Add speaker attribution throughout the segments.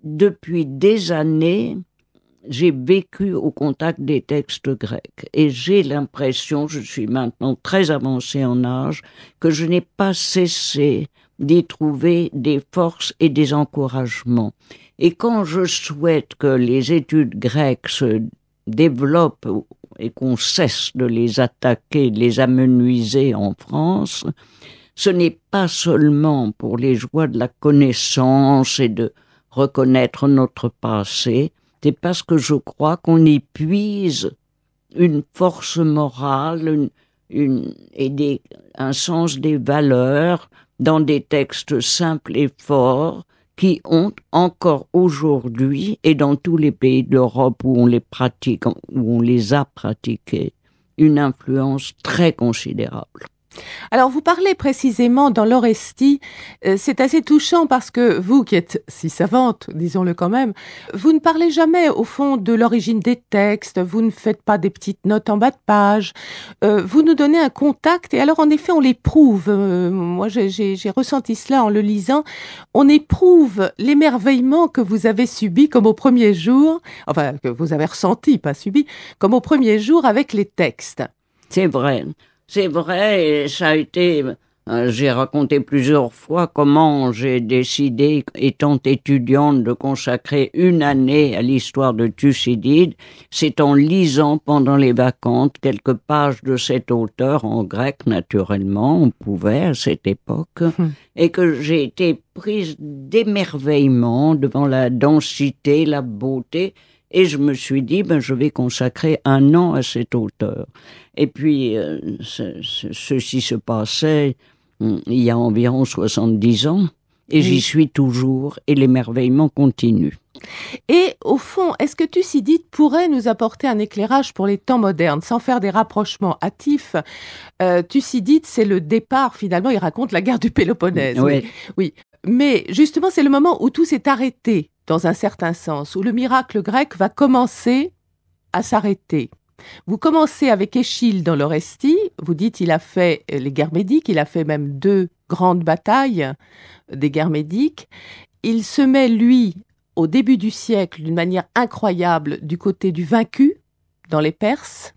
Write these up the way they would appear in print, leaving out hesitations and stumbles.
Speaker 1: depuis des années, j'ai vécu au contact des textes grecs et j'ai l'impression, je suis maintenant très avancée en âge, que je n'ai pas cessé d'y trouver des forces et des encouragements. Et quand je souhaite que les études grecques se développent et qu'on cesse de les attaquer, de les amenuiser en France, ce n'est pas seulement pour les joies de la connaissance et de reconnaître notre passé, c'est parce que je crois qu'on y puise une force morale un sens des valeurs dans des textes simples et forts qui ont encore aujourd'hui, et dans tous les pays d'Europe où on les pratique, où on les a pratiqués, une influence très considérable.
Speaker 2: Alors, vous parlez précisément dans l'Orestie, c'est assez touchant parce que vous, qui êtes si savante, disons-le quand même, vous ne parlez jamais, au fond, de l'origine des textes, vous ne faites pas des petites notes en bas de page, vous nous donnez un contact, et alors, en effet, on l'éprouve. Moi, j'ai ressenti cela en le lisant. On éprouve l'émerveillement que vous avez subi comme au premier jour, enfin, que vous avez ressenti, pas subi, comme au premier jour avec les textes.
Speaker 1: C'est vrai. C'est vrai, et ça a été... j'ai raconté plusieurs fois comment j'ai décidé, étant étudiante, de consacrer une année à l'histoire de Thucydide. C'est en lisant pendant les vacances quelques pages de cet auteur, en grec naturellement, on pouvait à cette époque, et que j'ai été prise d'émerveillement devant la densité, la beauté. Et je me suis dit, je vais consacrer un an à cet auteur. Et puis, ceci se passait il y a environ 70 ans, et j'y suis toujours, et l'émerveillement continue.
Speaker 2: Et au fond, est-ce que Thucydide pourrait nous apporter un éclairage pour les temps modernes, sans faire des rapprochements hâtifs? Thucydide, c'est le départ, finalement, il raconte la guerre du Péloponnèse. Oui. Mais justement, c'est le moment où tout s'est arrêté, dans un certain sens, où le miracle grec va commencer à s'arrêter. Vous commencez avec Échille dans l'Orestie, vous dites il a fait les guerres médiques, il a fait même 2 grandes batailles des guerres médiques. Il se met, lui, au début du siècle, d'une manière incroyable, du côté du vaincu, dans les Perses,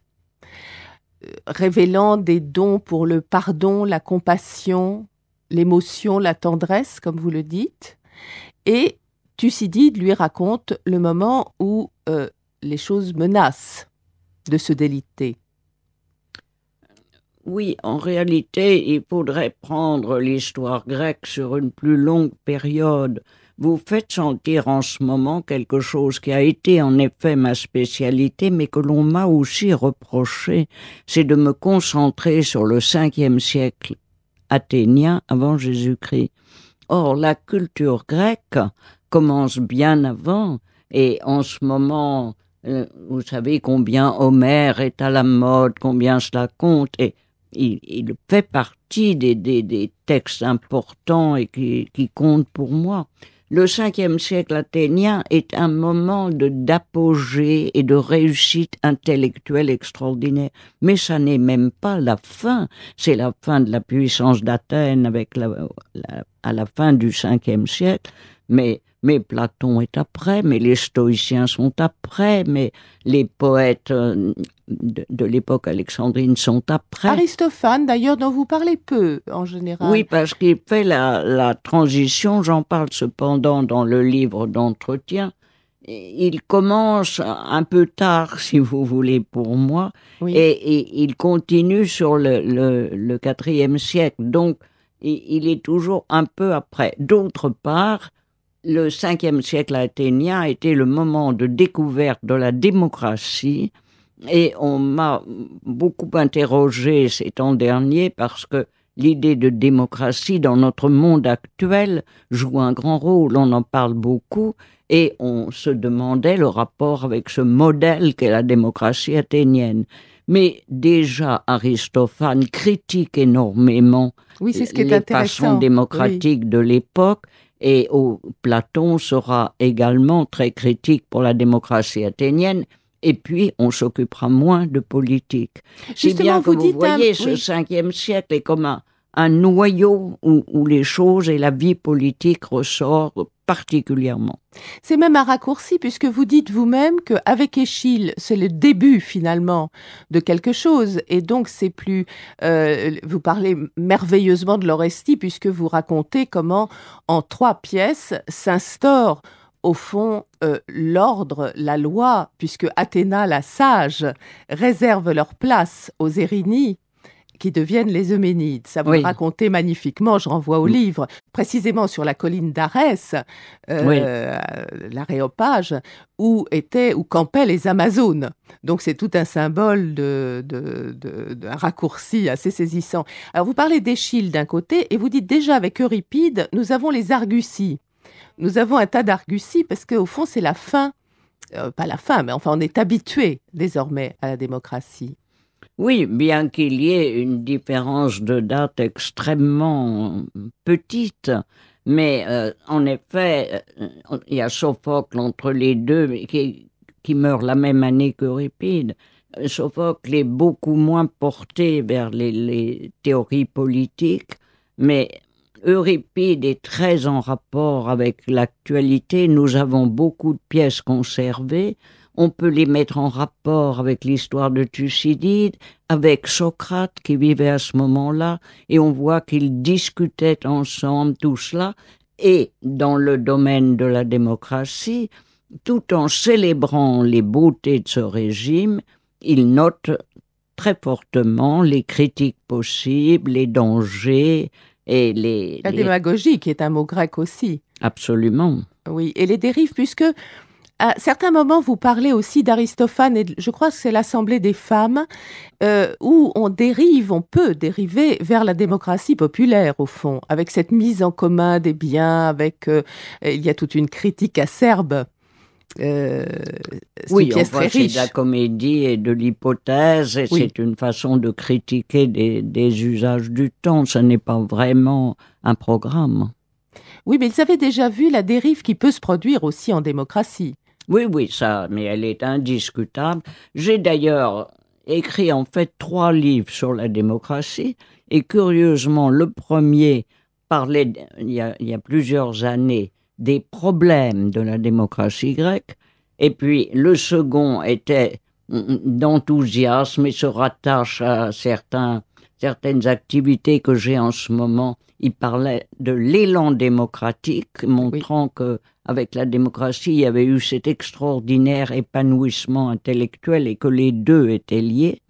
Speaker 2: révélant des dons pour le pardon, la compassion, l'émotion, la tendresse, comme vous le dites. Et Thucydide lui raconte le moment où les choses menacent de se déliter.
Speaker 1: Oui, en réalité, il faudrait prendre l'histoire grecque sur une plus longue période. Vous faites sentir en ce moment quelque chose qui a été en effet ma spécialité, mais que l'on m'a aussi reproché, c'est de me concentrer sur le 5e siècle athénien avant Jésus-Christ. Or, la culture grecque commence bien avant, et en ce moment, vous savez combien Homère est à la mode, combien cela compte, et il fait partie des textes importants et qui comptent pour moi. Le 5e siècle athénien est un moment d'apogée et de réussite intellectuelle extraordinaire. Mais ça n'est même pas la fin. C'est la fin de la puissance d'Athènes à la fin du 5e siècle. Mais Platon est après, mais les stoïciens sont après, mais les poètes de l'époque alexandrine sont après.
Speaker 2: Aristophane, d'ailleurs, dont vous parlez peu, en général.
Speaker 1: Oui, parce qu'il fait la transition, j'en parle cependant dans le livre d'entretien. Il commence un peu tard, si vous voulez, pour moi, oui. et il continue sur le 4e siècle, donc il est toujours un peu après. D'autre part, le 5e siècle athénien a été le moment de découverte de la démocratie, et on m'a beaucoup interrogé ces temps derniers parce que l'idée de démocratie dans notre monde actuel joue un grand rôle, on en parle beaucoup, et on se demandait le rapport avec ce modèle qu'est la démocratie athénienne. Mais déjà, Aristophane critique énormément les façons démocratiques de l'époque, et Platon sera également très critique pour la démocratie athénienne. Et puis, on s'occupera moins de politique. Si bien que vous voyez, ce 5e siècle est comme un noyau où les choses et la vie politique ressortent particulièrement.
Speaker 2: C'est même un raccourci puisque vous dites vous-même qu'avec Échille, c'est le début finalement de quelque chose et donc c'est plus... vous parlez merveilleusement de l'Orestie puisque vous racontez comment en 3 pièces s'instaure au fond l'ordre, la loi, puisque Athéna la sage réserve leur place aux Érini qui deviennent les Euménides. Ça vous le racontez magnifiquement, je renvoie au livre, précisément sur la colline d'Arès, l'Aréopage, où campaient les Amazones. Donc c'est tout un symbole d'un raccourci assez saisissant. Alors vous parlez d'Échille d'un côté, et vous dites déjà avec Euripide, nous avons les arguties. Nous avons un tas d'arguties parce qu'au fond c'est la fin, pas la fin, mais enfin on est habitué désormais à la démocratie.
Speaker 1: Oui, bien qu'il y ait une différence de date extrêmement petite, mais en effet, il y a Sophocle entre les deux qui meurt la même année qu'Euripide. Sophocle est beaucoup moins porté vers les théories politiques, mais Euripide est très en rapport avec l'actualité. Nous avons beaucoup de pièces conservées. On peut les mettre en rapport avec l'histoire de Thucydide, avec Socrate qui vivait à ce moment-là, et on voit qu'ils discutaient ensemble tout cela. Et dans le domaine de la démocratie, tout en célébrant les beautés de ce régime, ils notent très fortement les critiques possibles, les dangers et
Speaker 2: la démagogie, qui est un mot grec aussi.
Speaker 1: Absolument.
Speaker 2: Oui, et les dérives, puisque à certains moments, vous parlez aussi d'Aristophane, et je crois que c'est l'Assemblée des femmes, où on peut dériver vers la démocratie populaire, au fond, avec cette mise en commun des biens, il y a toute une critique acerbe.
Speaker 1: Oui, c'est de la comédie et de l'hypothèse, et c'est une façon de critiquer des usages du temps, ce n'est pas vraiment un programme.
Speaker 2: Oui, mais ils avaient déjà vu la dérive qui peut se produire aussi en démocratie.
Speaker 1: Oui, ça, mais elle est indiscutable. J'ai d'ailleurs écrit en fait 3 livres sur la démocratie, et curieusement, le premier parlait, il y a plusieurs années, des problèmes de la démocratie grecque, et puis le second était d'enthousiasme et se rattache à certaines activités que j'ai en ce moment. Il parlait de l'élan démocratique, montrant que avec la démocratie, il y avait eu cet extraordinaire épanouissement intellectuel et que les deux étaient liés.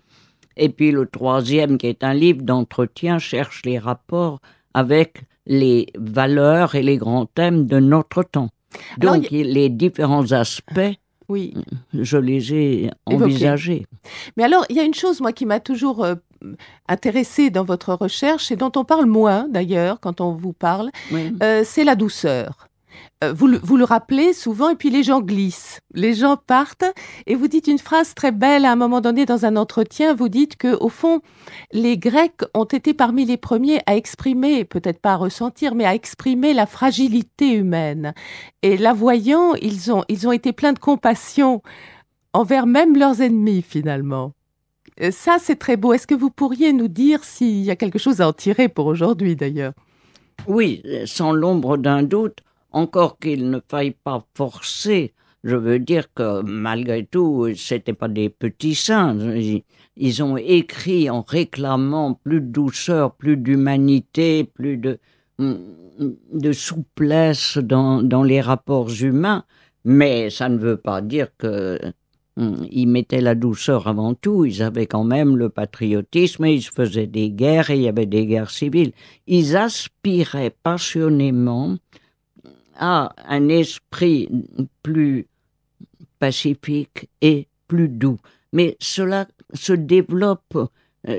Speaker 1: Et puis le troisième, qui est un livre d'entretien, cherche les rapports avec les valeurs et les grands thèmes de notre temps. Donc, les différents aspects, je les ai envisagés.
Speaker 2: Mais alors, il y a une chose, moi, qui m'a toujours intéressée dans votre recherche, et dont on parle moins, d'ailleurs, quand on vous parle, c'est la douceur. Vous le rappelez souvent, et puis les gens glissent, les gens partent, et vous dites une phrase très belle à un moment donné dans un entretien. Vous dites que, au fond, les Grecs ont été parmi les premiers à exprimer, peut-être pas à ressentir, mais à exprimer la fragilité humaine. Et la voyant, ils ont été pleins de compassion envers même leurs ennemis, finalement. Ça, c'est très beau. Est-ce que vous pourriez nous dire s'il y a quelque chose à en tirer pour aujourd'hui, d'ailleurs?
Speaker 1: Oui, sans l'ombre d'un doute. Encore qu'il ne faille pas forcer, je veux dire que malgré tout, c'était pas des petits saints. Ils ont écrit en réclamant plus de douceur, plus d'humanité, plus de souplesse dans les rapports humains. Mais ça ne veut pas dire que ils mettaient la douceur avant tout. Ils avaient quand même le patriotisme, et ils se faisaient des guerres, et il y avait des guerres civiles. Ils aspiraient passionnément à un esprit plus pacifique et plus doux. Mais cela se développe.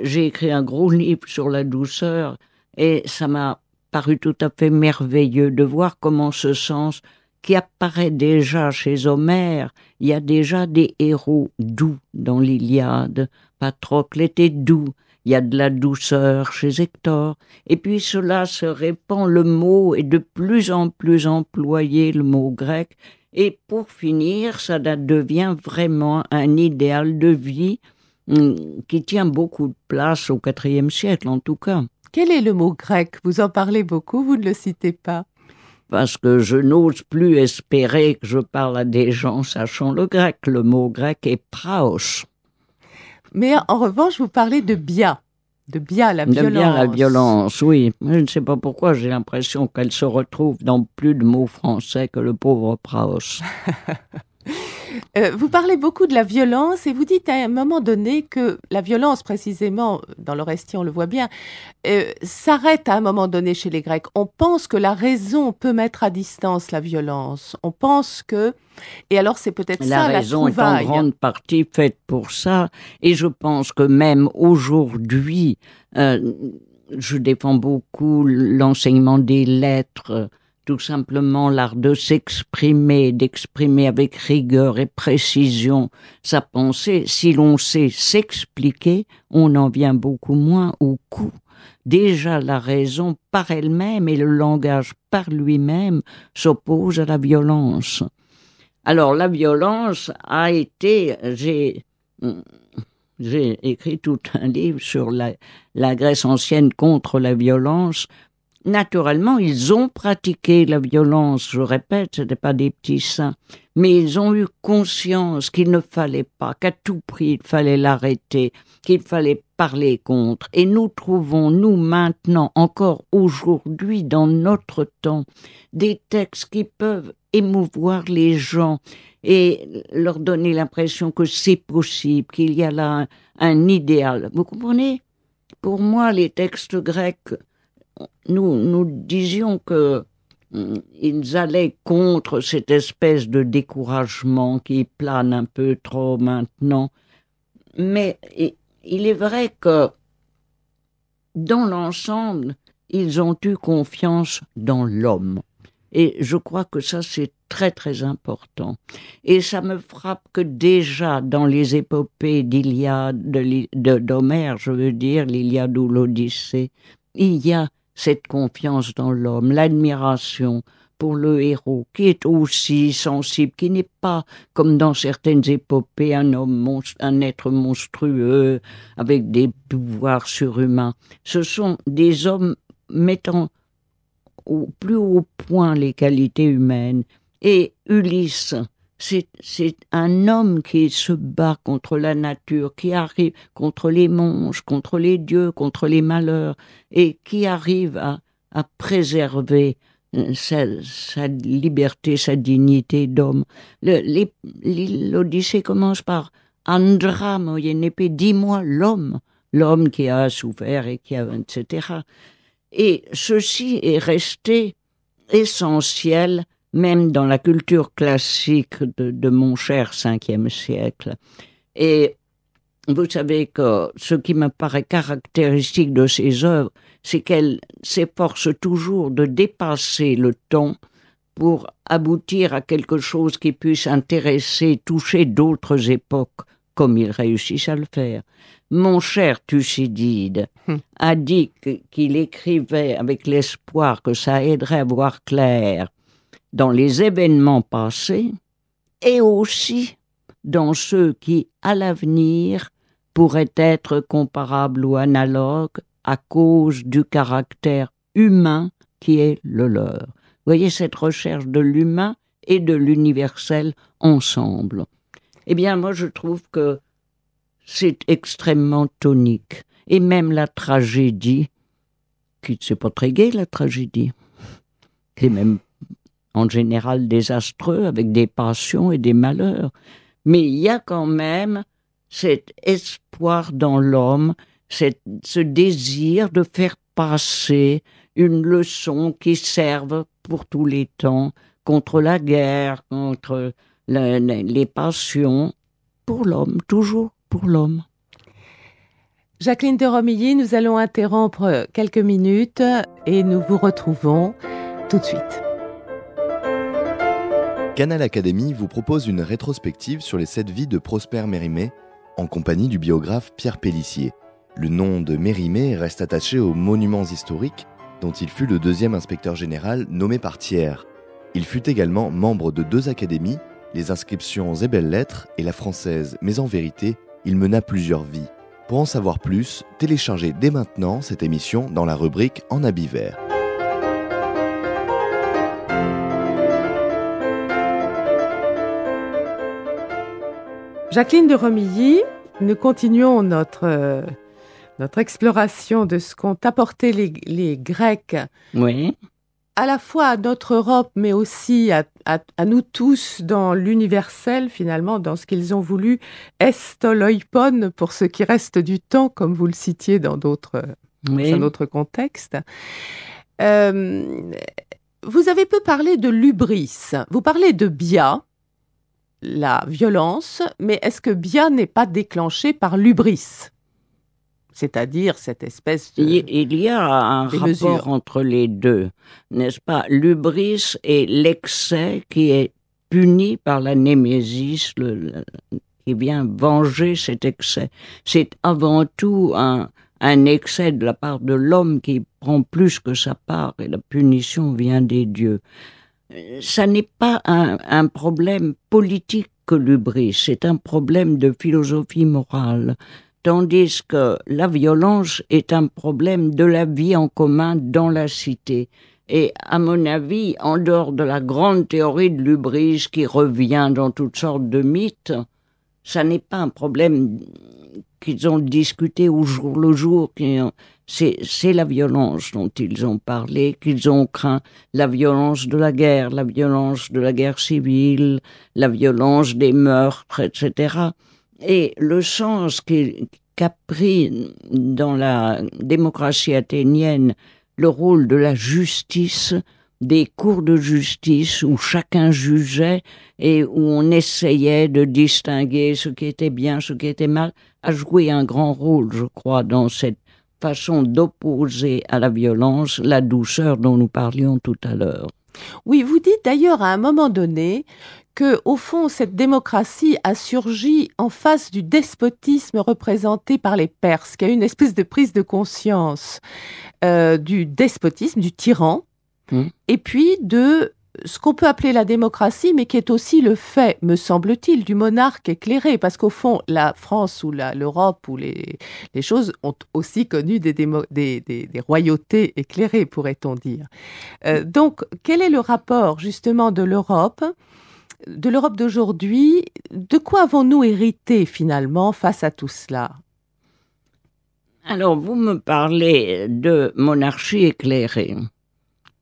Speaker 1: J'ai écrit un gros livre sur la douceur, et ça m'a paru tout à fait merveilleux de voir comment ce sens qui apparaît déjà chez Homère, il y a déjà des héros doux dans l'Iliade. Patrocle était doux. Il y a de la douceur chez Hector. Et puis cela se répand, le mot est de plus en plus employé, le mot grec. Et pour finir, ça devient vraiment un idéal de vie qui tient beaucoup de place au IVe siècle, en tout cas.
Speaker 2: Quel est le mot grec? Vous en parlez beaucoup, vous ne le citez pas.
Speaker 1: parce que je n'ose plus espérer que je parle à des gens sachant le grec. Le mot grec est praos.
Speaker 2: Mais en revanche, vous parlez de Bia, la violence.
Speaker 1: De bien la violence, oui. Je ne sais pas pourquoi, j'ai l'impression qu'elle se retrouve dans plus de mots français que le pauvre praos.
Speaker 2: Vous parlez beaucoup de la violence et vous dites à un moment donné que la violence, précisément, dans l'Orestie, on le voit bien, s'arrête à un moment donné chez les Grecs. On pense que la raison peut mettre à distance la violence. On pense que... Et alors, c'est peut-être ça, la
Speaker 1: raison est en
Speaker 2: trouvaille.
Speaker 1: grande partie faite pour ça. Et je pense que même aujourd'hui, je défends beaucoup l'enseignement des lettres, tout simplement l'art de s'exprimer, d'exprimer avec rigueur et précision sa pensée. Si l'on sait s'expliquer, on en vient beaucoup moins au coup. Déjà, la raison par elle-même et le langage par lui-même s'opposent à la violence. Alors, la violence a été... J'ai écrit tout un livre sur la Grèce ancienne contre la violence. Naturellement, ils ont pratiqué la violence, je répète, ce n'étaient pas des petits saints, mais ils ont eu conscience qu'il ne fallait pas, qu'à tout prix il fallait l'arrêter, qu'il fallait parler contre. Et nous trouvons, nous maintenant, encore aujourd'hui, dans notre temps, des textes qui peuvent émouvoir les gens et leur donner l'impression que c'est possible, qu'il y a là un idéal. Vous comprenez ? Pour moi, les textes grecs, nous disions que ils allaient contre cette espèce de découragement qui plane un peu trop maintenant. Mais il est vrai que dans l'ensemble, ils ont eu confiance dans l'homme. Et je crois que ça, c'est très, très important. Et ça me frappe que déjà, dans les épopées d'Iliade, d'Homère, je veux dire, l'Iliade ou l'Odyssée, il y a cette confiance dans l'homme, l'admiration pour le héros, qui est aussi sensible, qui n'est pas, comme dans certaines épopées, un être monstrueux, avec des pouvoirs surhumains. Ce sont des hommes mettant au plus haut point les qualités humaines. Et Ulysse, c'est un homme qui se bat contre la nature, qui arrive contre les monstres, contre les dieux, contre les malheurs, et qui arrive à préserver sa liberté, sa dignité d'homme. L'Odyssée commence par « Andra, moyenépé », dis-moi l'homme qui a souffert et qui a... etc. Et ceci est resté essentiel même dans la culture classique de mon cher 5e siècle. Et vous savez que ce qui me paraît caractéristique de ces œuvres, c'est qu'elles s'efforcent toujours de dépasser le temps pour aboutir à quelque chose qui puisse intéresser, toucher d'autres époques, comme ils réussissent à le faire. Mon cher Thucydide a dit qu'il écrivait avec l'espoir que ça aiderait à voir clair dans les événements passés et aussi dans ceux qui, à l'avenir, pourraient être comparables ou analogues à cause du caractère humain qui est le leur. Vous voyez cette recherche de l'humain et de l'universel ensemble. Eh bien, moi, je trouve que c'est extrêmement tonique. Et même la tragédie, qui c'est pas très gai, la tragédie, c'est même en général désastreux, avec des passions et des malheurs. Mais il y a quand même cet espoir dans l'homme, ce désir de faire passer une leçon qui serve pour tous les temps, contre la guerre, contre les passions, pour l'homme, toujours pour l'homme.
Speaker 2: Jacqueline de Romilly, nous allons interrompre quelques minutes et nous vous retrouvons tout de suite.
Speaker 3: Canal Académie vous propose une rétrospective sur les 7 vies de Prosper Mérimée, en compagnie du biographe Pierre Pélissier. Le nom de Mérimée reste attaché aux monuments historiques dont il fut le 2e inspecteur général nommé par Thiers. Il fut également membre de 2 académies, les inscriptions et belles-lettres et la française, mais en vérité, il mena plusieurs vies. Pour en savoir plus, téléchargez dès maintenant cette émission dans la rubrique En habit vert.
Speaker 2: Jacqueline de Romilly, nous continuons notre exploration de ce qu'ont apporté les Grecs,
Speaker 1: Oui.
Speaker 2: à la fois à notre Europe, mais aussi à nous tous dans l'universel, finalement, dans ce qu'ils ont voulu est loipon, pour ce qui reste du temps, comme vous le citiez dans un autre contexte. Vous avez peu parlé de l'hubris. Vous parlez de Bia, la violence, mais est-ce que Bia n'est pas déclenché par l'hubris ? C'est-à-dire cette espèce de...
Speaker 1: Il y a un rapport entre les deux, n'est-ce pas? L'hubris et l'excès qui est puni par la némésis, qui vient venger cet excès. C'est avant tout un excès de la part de l'homme qui prend plus que sa part, et la punition vient des dieux. Ça n'est pas un problème politique que l'hubris, c'est un problème de philosophie morale. Tandis que la violence est un problème de la vie en commun dans la cité. Et à mon avis, en dehors de la grande théorie de l'hubris qui revient dans toutes sortes de mythes, ça n'est pas un problème qu'ils ont discuté au jour le jour. C'est la violence dont ils ont parlé, qu'ils ont craint, la violence de la guerre civile, la violence des meurtres, etc. Et le sens qu'a pris dans la démocratie athénienne le rôle de la justice, des cours de justice où chacun jugeait et où on essayait de distinguer ce qui était bien, ce qui était mal, a joué un grand rôle, je crois, dans cette façon d'opposer à la violence la douceur dont nous parlions tout à l'heure.
Speaker 2: Oui, vous dites d'ailleurs à un moment donné que, au fond, cette démocratie a surgi en face du despotisme représenté par les Perses, qu'il y a une espèce de prise de conscience du despotisme, du tyran, et puis de ce qu'on peut appeler la démocratie, mais qui est aussi le fait, me semble-t-il, du monarque éclairé, parce qu'au fond, la France ou l'Europe ou les choses ont aussi connu des royautés éclairées, pourrait-on dire. Donc, quel est le rapport justement de l'Europe d'aujourd'hui? De quoi avons-nous hérité finalement face à tout cela?
Speaker 1: Alors, vous me parlez de monarchie éclairée.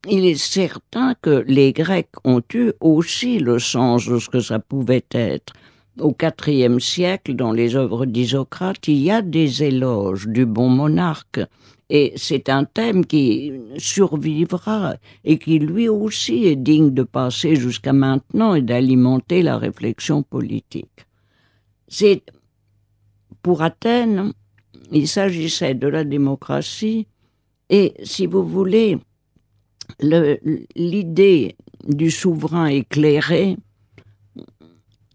Speaker 1: Il est certain que les Grecs ont eu aussi le sens de ce que ça pouvait être. Au IVe siècle, dans les œuvres d'Isocrate, il y a des éloges du bon monarque. Et c'est un thème qui survivra et qui lui aussi est digne de passer jusqu'à maintenant et d'alimenter la réflexion politique. Pour Athènes, il s'agissait de la démocratie et, si vous voulez, l'idée du souverain éclairé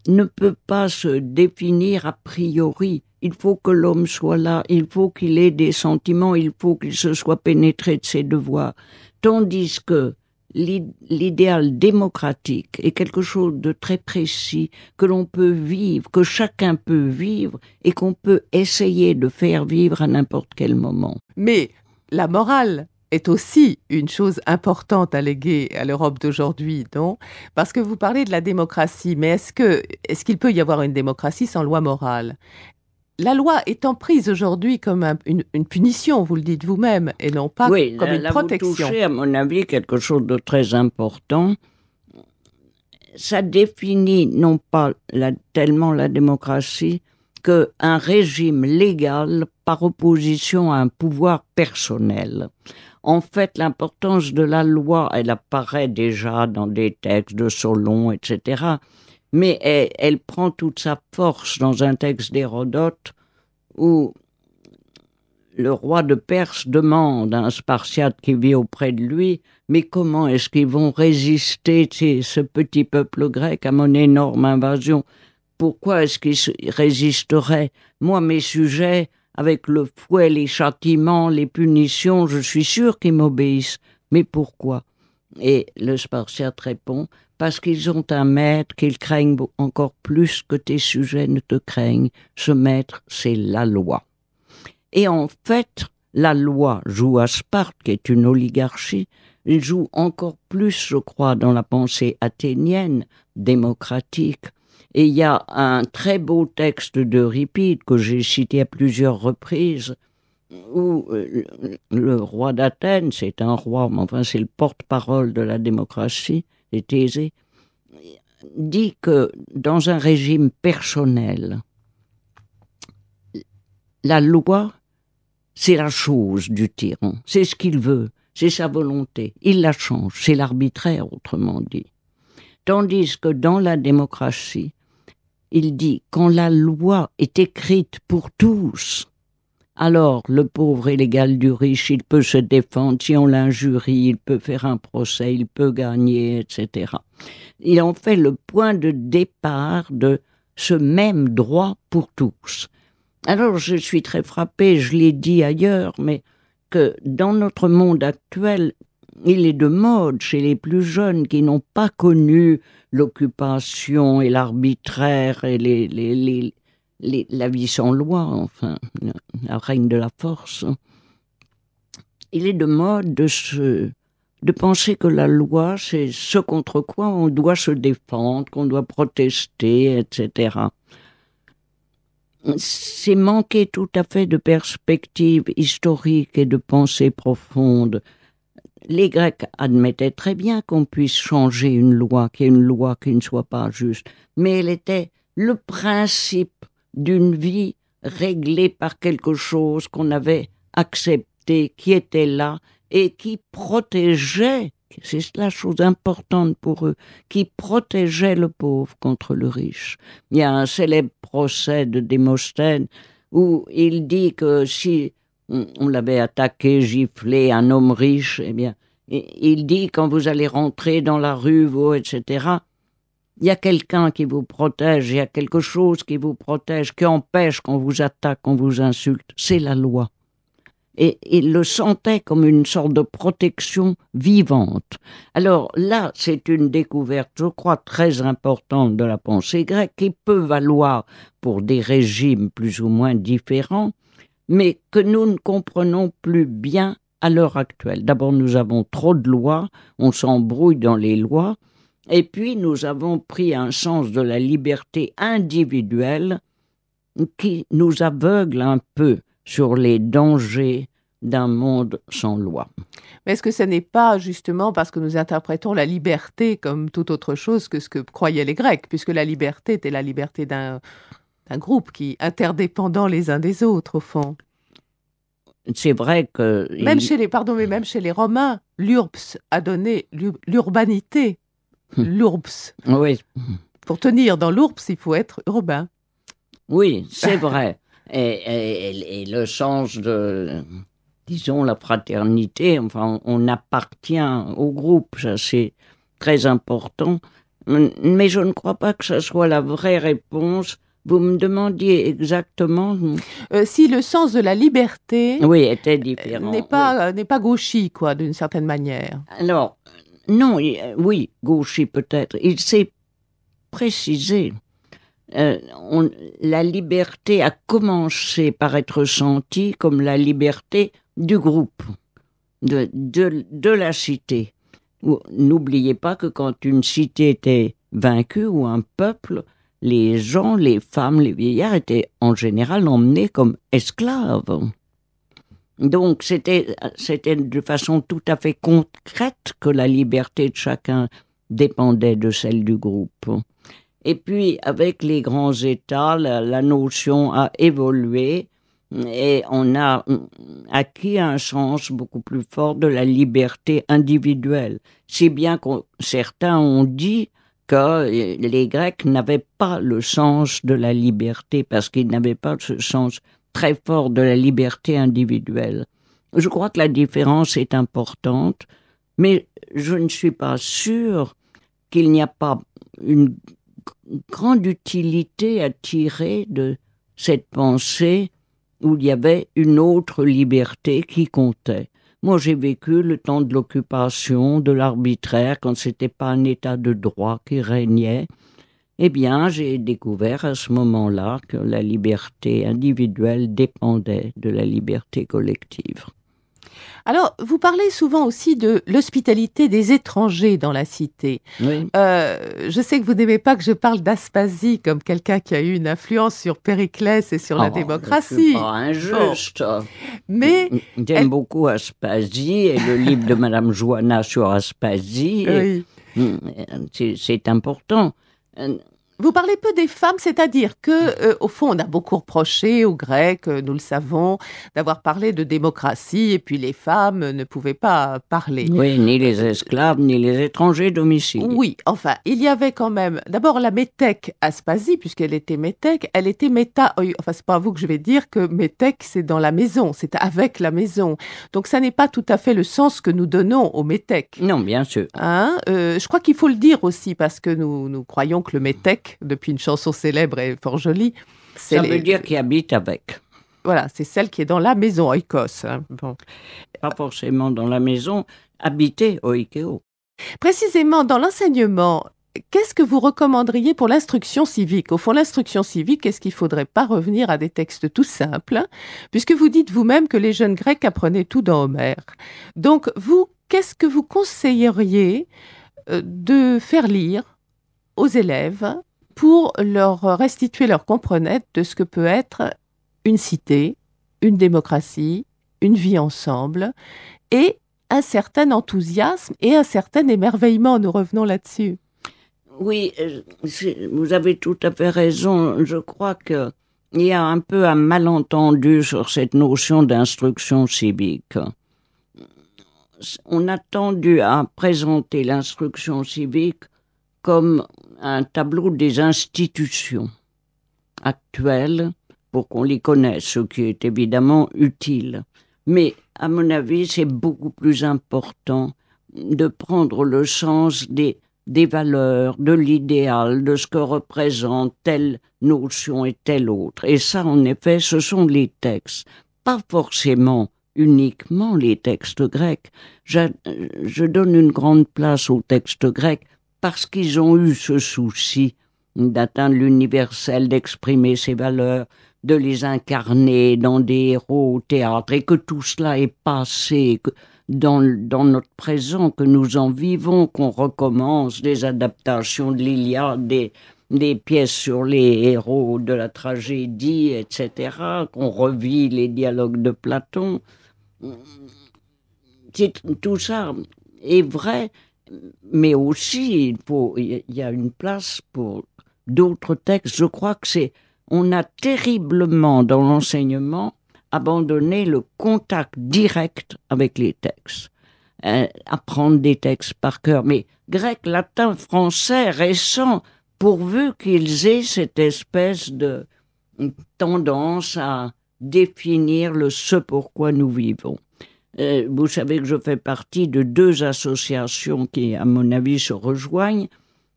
Speaker 1: ne peut pas se définir a priori. Il faut que l'homme soit là, il faut qu'il ait des sentiments, il faut qu'il se soit pénétré de ses devoirs. Tandis que l'idéal démocratique est quelque chose de très précis, que l'on peut vivre, que chacun peut vivre et qu'on peut essayer de faire vivre à n'importe quel moment.
Speaker 2: Mais la morale est aussi une chose importante à léguer à l'Europe d'aujourd'hui, non? Parce que vous parlez de la démocratie, mais est-ce qu'il peut y avoir une démocratie sans loi morale? La loi étant prise aujourd'hui comme une punition, vous le dites vous-même, et non pas comme une protection.
Speaker 1: Vous touchez, à mon avis, quelque chose de très important. Ça définit non pas tellement la démocratie qu'un régime légal par opposition à un pouvoir personnel. En fait, l'importance de la loi, elle apparaît déjà dans des textes de Solon, etc., mais elle prend toute sa force dans un texte d'Hérodote où le roi de Perse demande à un Spartiate qui vit auprès de lui « Mais comment est-ce qu'ils vont résister, ce petit peuple grec, à mon énorme invasion? Pourquoi est-ce qu'ils résisteraient? Moi, mes sujets, avec le fouet, les châtiments, les punitions, je suis sûr qu'ils m'obéissent. Mais pourquoi ?» Et le Spartiate répond « Parce qu'ils ont un maître qu'ils craignent encore plus que tes sujets ne te craignent. Ce maître, c'est la loi. » Et en fait, la loi joue à Sparte, qui est une oligarchie, il joue encore plus, je crois, dans la pensée athénienne, démocratique. Et il y a un très beau texte d'Euripide que j'ai cité à plusieurs reprises, où le roi d'Athènes, c'est un roi, mais enfin c'est le porte-parole de la démocratie, c'est Thésée, dit que dans un régime personnel, la loi, c'est la chose du tyran, c'est ce qu'il veut, c'est sa volonté, il la change, c'est l'arbitraire autrement dit. Tandis que dans la démocratie, il dit quand la loi est écrite pour tous, alors le pauvre est l'égal du riche, il peut se défendre, si on l'injurie, il peut faire un procès, il peut gagner, etc. Il en fait le point de départ de ce même droit pour tous. Alors je suis très frappée, je l'ai dit ailleurs, mais que dans notre monde actuel, il est de mode chez les plus jeunes qui n'ont pas connu l'occupation et l'arbitraire et la vie sans loi, enfin, la règne de la force. Il est de mode de penser que la loi, c'est ce contre quoi on doit se défendre, qu'on doit protester, etc. C'est manquer tout à fait de perspective historique et de pensée profonde. Les Grecs admettaient très bien qu'on puisse changer une loi, qu'il y ait une loi qui ne soit pas juste, mais elle était le principe d'une vie réglée par quelque chose qu'on avait accepté, qui était là et qui protégeait, c'est la chose importante pour eux, qui protégeait le pauvre contre le riche. Il y a un célèbre procès de Démosthène où il dit que si on l'avait attaqué, giflé, un homme riche, eh bien, il dit quand vous allez rentrer dans la rue, vous, etc., il y a quelqu'un qui vous protège, il y a quelque chose qui vous protège, qui empêche qu'on vous attaque, qu'on vous insulte, c'est la loi. Et il le sentait comme une sorte de protection vivante. Alors là, c'est une découverte, je crois, très importante de la pensée grecque, qui peut valoir pour des régimes plus ou moins différents, mais que nous ne comprenons plus bien à l'heure actuelle. D'abord, nous avons trop de lois, on s'embrouille dans les lois, et puis nous avons pris un sens de la liberté individuelle qui nous aveugle un peu sur les dangers d'un monde sans loi.
Speaker 2: Mais est-ce que ce n'est pas justement parce que nous interprétons la liberté comme toute autre chose que ce que croyaient les Grecs, puisque la liberté était la liberté d'un groupe qui interdépendant les uns des autres, au fond.
Speaker 1: C'est vrai que...
Speaker 2: Même chez les Romains, l'urbs a donné l'urbanité. L'urbs.
Speaker 1: Oui.
Speaker 2: Pour tenir dans l'urbs, il faut être urbain.
Speaker 1: Oui, c'est vrai. Et le sens de, disons, la fraternité, enfin, on appartient au groupe, ça c'est très important. Mais je ne crois pas que ce soit la vraie réponse. Vous me demandiez exactement...
Speaker 2: si le sens de la liberté
Speaker 1: oui, était différent,
Speaker 2: n'est pas gauchy, quoi, d'une certaine manière.
Speaker 1: Alors, non, oui, gauchy peut-être. Il s'est précisé. La liberté a commencé par être sentie comme la liberté du groupe, de la cité. N'oubliez pas que quand une cité était vaincue ou un peuple, les gens, les femmes, les vieillards étaient en général emmenés comme esclaves. Donc c'était de façon tout à fait concrète que la liberté de chacun dépendait de celle du groupe. Et puis avec les grands États, la notion a évolué et on a acquis un sens beaucoup plus fort de la liberté individuelle. Si bien que certains ont dit que les Grecs n'avaient pas le sens de la liberté parce qu'ils n'avaient pas ce sens très fort de la liberté individuelle. Je crois que la différence est importante, mais je ne suis pas sûre qu'il n'y a pas une grande utilité à tirer de cette pensée où il y avait une autre liberté qui comptait. Moi, j'ai vécu le temps de l'occupation, de l'arbitraire, quand c'était pas un état de droit qui régnait. Eh bien, j'ai découvert à ce moment-là que la liberté individuelle dépendait de la liberté collective.
Speaker 2: Alors, vous parlez souvent aussi de l'hospitalité des étrangers dans la cité.
Speaker 1: Oui.
Speaker 2: Je sais que vous n'aimez pas que je parle d'Aspasie comme quelqu'un qui a eu une influence sur Périclès et sur la
Speaker 1: Je suis
Speaker 2: démocratie.
Speaker 1: pas injuste.
Speaker 2: Mais,
Speaker 1: J'aime beaucoup Aspasie et le livre de Madame Joanna sur Aspasie.
Speaker 2: oui.
Speaker 1: C'est important.
Speaker 2: Vous parlez peu des femmes, c'est-à-dire que, au fond, on a beaucoup reproché aux Grecs, nous le savons, d'avoir parlé de démocratie, et puis les femmes ne pouvaient pas parler.
Speaker 1: Oui, ni les esclaves, ni les étrangers domiciliés.
Speaker 2: Oui, enfin, il y avait quand même, d'abord la métèque Aspasie, puisqu'elle était métèque, elle était enfin, c'est pas à vous que je vais dire que métèque, c'est dans la maison, c'est avec la maison. Donc, ça n'est pas tout à fait le sens que nous donnons au métèque.
Speaker 1: Non, bien sûr.
Speaker 2: Hein, je crois qu'il faut le dire aussi, parce que nous croyons que le métèque, depuis une chanson célèbre et fort jolie.
Speaker 1: Ça veut dire qu'il habite avec.
Speaker 2: Voilà, c'est celle qui est dans la maison, oikos. Hein. Bon.
Speaker 1: Pas forcément dans la maison, habiter oikeo.
Speaker 2: Précisément, dans l'enseignement, qu'est-ce que vous recommanderiez pour l'instruction civique ? Au fond, l'instruction civique, est-ce qu'il ne faudrait pas revenir à des textes tout simples, hein, puisque vous dites vous-même que les jeunes Grecs apprenaient tout dans Homère. Donc, vous, qu'est-ce que vous conseilleriez de faire lire aux élèves pour leur restituer leur comprenette de ce que peut être une cité, une démocratie, une vie ensemble, et un certain enthousiasme et un certain émerveillement. Nous revenons là-dessus.
Speaker 1: Oui, vous avez tout à fait raison. Je crois qu'il y a un peu un malentendu sur cette notion d'instruction civique. On a tendu à présenter l'instruction civique comme un tableau des institutions actuelles pour qu'on les connaisse, ce qui est évidemment utile. Mais à mon avis, c'est beaucoup plus important de prendre le sens des valeurs, de l'idéal, de ce que représente telle notion et telle autre. Et ça, en effet, ce sont les textes, pas forcément uniquement les textes grecs. Je donne une grande place aux textes grecs parce qu'ils ont eu ce souci d'atteindre l'universel, d'exprimer ces valeurs, de les incarner dans des héros au théâtre, et que tout cela est passé dans notre présent, que nous en vivons, qu'on recommence des adaptations de l'Iliade, des pièces sur les héros de la tragédie, etc., qu'on revit les dialogues de Platon. Tout ça est vrai, mais aussi il y a une place pour d'autres textes. Je crois que on a terriblement dans l'enseignement abandonné le contact direct avec les textes. Apprendre des textes par cœur, mais grec, latin, français, récent, pourvu qu'ils aient cette espèce de tendance à définir le ce pourquoi nous vivons. Vous savez que je fais partie de 2 associations qui, à mon avis, se rejoignent.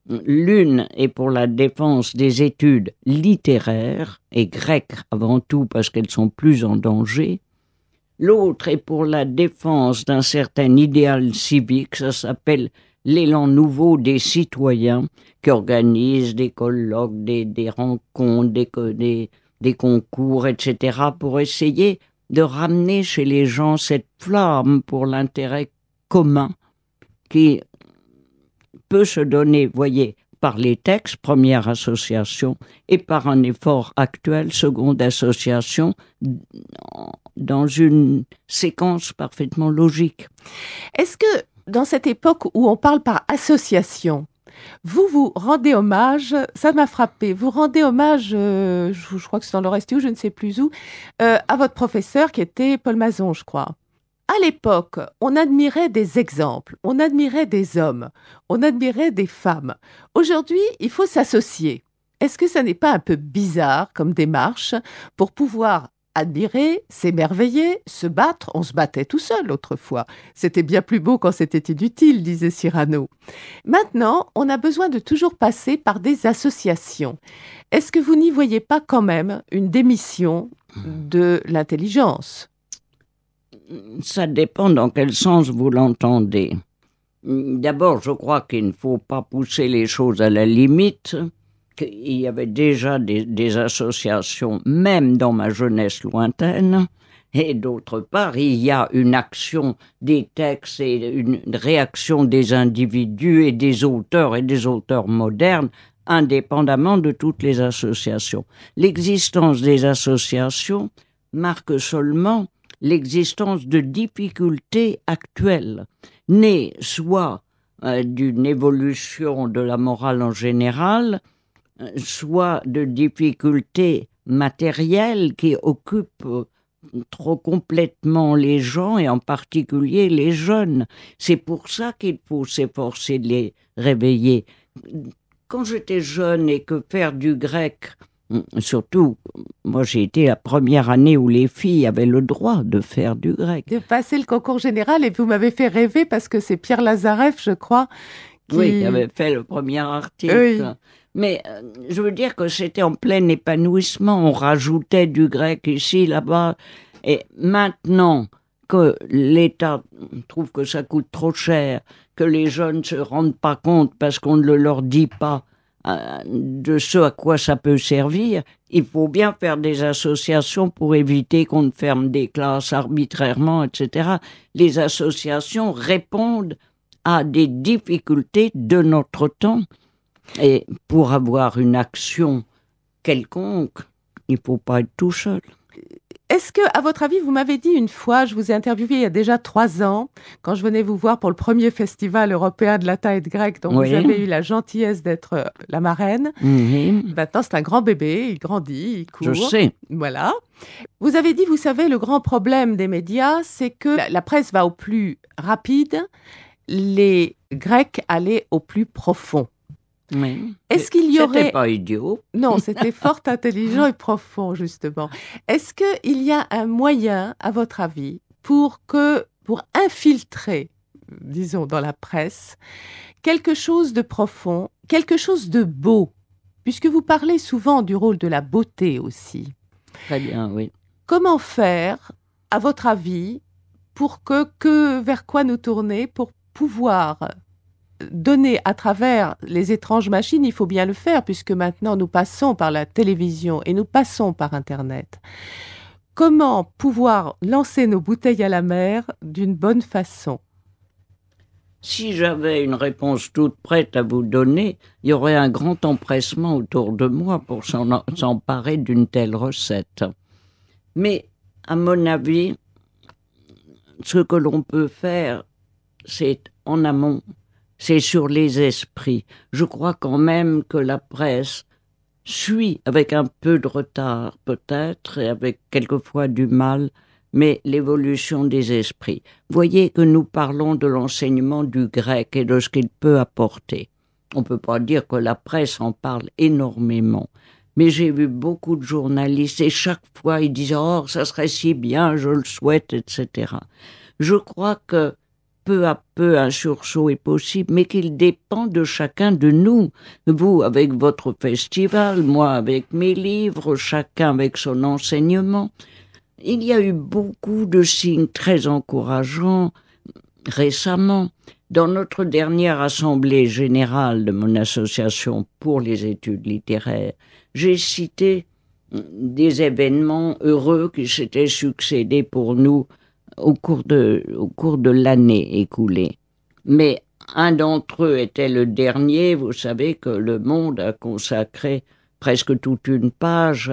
Speaker 1: L'une est pour la défense des études littéraires, et grecques avant tout parce qu'elles sont plus en danger. L'autre est pour la défense d'un certain idéal civique, ça s'appelle l'élan nouveau des citoyens, qui organise des colloques, des rencontres, des concours, etc., pour essayer de ramener chez les gens cette flamme pour l'intérêt commun qui peut se donner, voyez, par les textes, première association, et par un effort actuel, seconde association, dans une séquence parfaitement logique.
Speaker 2: Est-ce que, dans cette époque où on parle par association, vous rendez hommage, ça m'a frappé, vous rendez hommage, je crois que c'est dans l'Orestie ou je ne sais plus où, à votre professeur qui était Paul Mazon, je crois. À l'époque, on admirait des exemples, on admirait des hommes, on admirait des femmes. Aujourd'hui, il faut s'associer. Est-ce que ça n'est pas un peu bizarre comme démarche pour pouvoir admirer, s'émerveiller, se battre? On se battait tout seul autrefois. C'était bien plus beau quand c'était inutile, disait Cyrano. Maintenant, on a besoin de toujours passer par des associations. Est-ce que vous n'y voyez pas quand même une démission de l'intelligence ?
Speaker 1: Ça dépend dans quel sens vous l'entendez. D'abord, je crois qu'il ne faut pas pousser les choses à la limite. Il y avait déjà des associations, même dans ma jeunesse lointaine, Et d'autre part, il y a une action des textes et une réaction des individus et des auteurs modernes, indépendamment de toutes les associations. L'existence des associations marque seulement l'existence de difficultés actuelles, nées soit d'une évolution de la morale en général, soit de difficultés matérielles qui occupent trop complètement les gens et en particulier les jeunes. C'est pour ça qu'il faut s'efforcer de les réveiller. Quand j'étais jeune et que faire du grec, surtout, moi j'ai été la première année où les filles avaient le droit de faire du grec.
Speaker 2: De passer le concours général, et vous m'avez fait rêver parce que c'est Pierre Lazareff, je crois,
Speaker 1: qui avait fait le premier article.
Speaker 2: Oui.
Speaker 1: Mais je veux dire que c'était en plein épanouissement. On rajoutait du grec ici, là-bas. Et maintenant que l'État trouve que ça coûte trop cher, que les jeunes ne se rendent pas compte parce qu'on ne leur dit pas de ce à quoi ça peut servir, il faut bien faire des associations pour éviter qu'on ne ferme des classes arbitrairement, etc. Les associations répondent à des difficultés de notre temps. Et pour avoir une action quelconque, il ne faut pas être tout seul.
Speaker 2: Est-ce que, à votre avis, vous m'avez dit une fois, je vous ai interviewé il y a déjà 3 ans, quand je venais vous voir pour le premier festival européen de latin et de grec, dont
Speaker 1: Oui.
Speaker 2: vous avez eu la gentillesse d'être la marraine. Maintenant, c'est un grand bébé, il grandit, il court.
Speaker 1: Je sais.
Speaker 2: Voilà. Vous avez dit, vous savez, le grand problème des médias, c'est que la presse va au plus rapide, les Grecs allaient au plus profond.
Speaker 1: Oui.
Speaker 2: Est-ce qu'il y aurait...
Speaker 1: C'était pas idiot.
Speaker 2: Non, c'était fort intelligent et profond, justement. Est-ce qu'il y a un moyen, à votre avis, pour infiltrer, disons, dans la presse, quelque chose de profond, quelque chose de beau, puisque vous parlez souvent du rôle de la beauté aussi.
Speaker 1: Très bien, oui.
Speaker 2: Comment faire, à votre avis, pour vers quoi nous tourner, pour pouvoir donner à travers les étranges machines, il faut bien le faire, puisque maintenant nous passons par la télévision et nous passons par Internet. Comment pouvoir lancer nos bouteilles à la mer d'une bonne façon?
Speaker 1: Si j'avais une réponse toute prête à vous donner, il y aurait un grand empressement autour de moi pour s'emparer d'une telle recette. Mais, à mon avis, ce que l'on peut faire, c'est en amont. C'est sur les esprits. Je crois quand même que la presse suit avec un peu de retard peut-être et avec quelquefois du mal, mais l'évolution des esprits. Voyez que nous parlons de l'enseignement du grec et de ce qu'il peut apporter. On ne peut pas dire que la presse en parle énormément, mais j'ai vu beaucoup de journalistes et chaque fois ils disent « Oh, ça serait si bien, je le souhaite, etc. » Je crois que peu à peu, un sursaut est possible, mais qu'il dépend de chacun de nous. Vous, avec votre festival, moi, avec mes livres, chacun avec son enseignement. Il y a eu beaucoup de signes très encourageants récemment. Dans notre dernière assemblée générale de mon association pour les études littéraires, j'ai cité des événements heureux qui s'étaient succédés pour nous au cours de l'année écoulée. Mais un d'entre eux était le dernier. Vous savez que Le Monde a consacré presque toute une page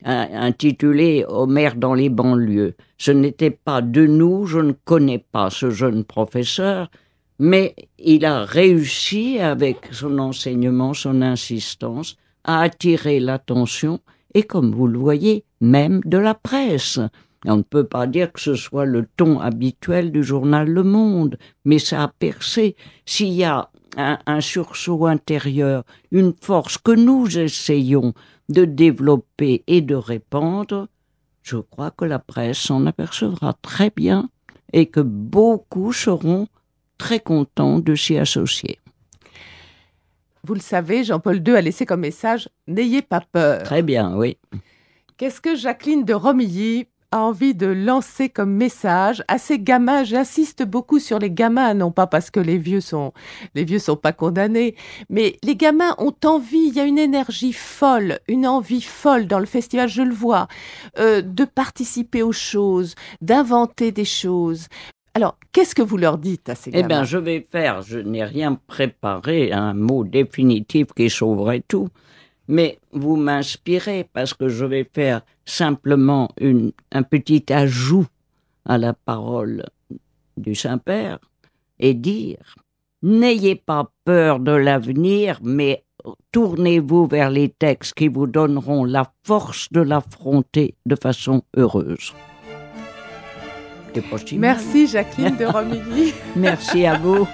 Speaker 1: intitulée « Homère dans les banlieues ». Ce n'était pas de nous, je ne connais pas ce jeune professeur, mais il a réussi avec son enseignement, son insistance, à attirer l'attention et, comme vous le voyez, même de la presse. On ne peut pas dire que ce soit le ton habituel du journal Le Monde, mais ça a percé. S'il y a un sursaut intérieur, une force que nous essayons de développer et de répandre, je crois que la presse s'en apercevra très bien et que beaucoup seront très contents de s'y associer.
Speaker 2: Vous le savez, Jean-Paul II a laissé comme message « N'ayez pas peur ».
Speaker 1: Très bien, oui.
Speaker 2: Qu'est-ce que Jacqueline de Romilly a envie de lancer comme message à ces gamins? J'insiste beaucoup sur les gamins, non pas parce que les vieux sont pas condamnés, mais les gamins ont envie, il y a une énergie folle, une envie folle dans le festival, je le vois, de participer aux choses, d'inventer des choses. Alors, qu'est-ce que vous leur dites à ces gamins?
Speaker 1: Eh bien, je n'ai rien préparé, un mot définitif qui sauverait tout, mais vous m'inspirez parce que je vais faire simplement un petit ajout à la parole du Saint-Père et dire « N'ayez pas peur de l'avenir, mais tournez-vous vers les textes qui vous donneront la force de l'affronter de façon heureuse. »
Speaker 2: Merci Jacqueline de Romilly.
Speaker 1: Merci à vous.